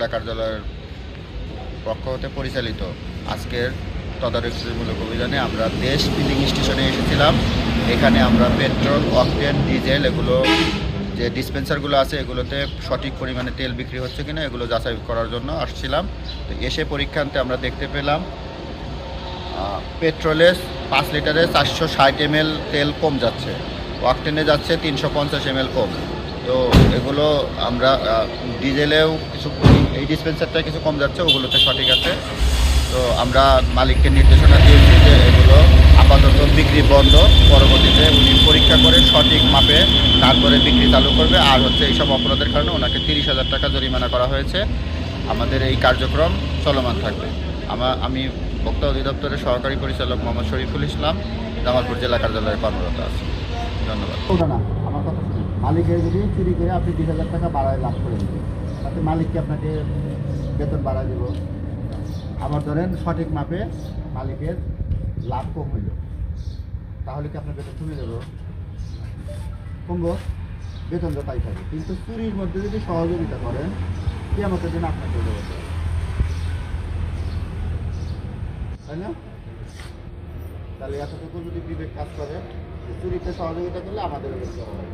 জেলা কার্যালয়ের পক্ষ হতে পরিচালিত আজকের তদারকিমূলক অভিযানে আমরা দেশ ফিলিং স্টেশনে এসেছিলাম। এখানে আমরা পেট্রোল, অকটেন, ডিজেল এগুলো যে ডিসপেন্সারগুলো আছে এগুলোতে সঠিক পরিমাণে তেল বিক্রি হচ্ছে কিনা এগুলো যাচাই করার জন্য আসছিলাম। তো এসে পরীক্ষান্তে আমরা দেখতে পেলাম পেট্রোলে 5 লিটারে 460 ml তেল কম যাচ্ছে, অকটেনে যাচ্ছে 350 ml কম। তো এগুলো আমরা ডিজেলেও কিছু, এই ডিসপেন্সারটা কিছু কম যাচ্ছে, ওগুলোতে সঠিক আছে। তো আমরা মালিককে নির্দেশনা দিয়েছি যে এগুলো আপাতত বিক্রি বন্ধ, পরবর্তীতে উনি পরীক্ষা করে সঠিক মাপে তারপরে বিক্রি চালু করবে। আর হচ্ছে এইসব অপরাধের কারণে ওনাকে 30,000 টাকা জরিমানা করা হয়েছে। আমাদের এই কার্যক্রম চলমান থাকবে। আমি ভোক্তা অধিদপ্তরের সহকারী পরিচালক মোহাম্মদ শরীফুল ইসলাম, জামালপুর জেলা কার্যালয়ে কর্মরত আছি। ধন্যবাদ। না, আমার কথা শুনুন, মালিকের যদি চুরি করে আপনি 20,000 টাকা বাড়ায় লাভ করে দেবেন, তাতে মালিককে আপনাকে বেতন বাড়ায় দেব। আবার ধরেন সঠিক মাপে মালিকের লাভ কম হইল, তাহলে কি আপনার বেতন কমে দেবো? কমবো, বেতন তো তাই থাকে। কিন্তু চুরির মধ্যে যদি সহযোগিতা করেন, কি আমাদের জন্য আপনাকে দেবো, তাই না? তাহলে এতটুকু যদি বিবেক কাজ করে, চুরিতে সহযোগিতা করলে আমাদেরও বেশি হবে।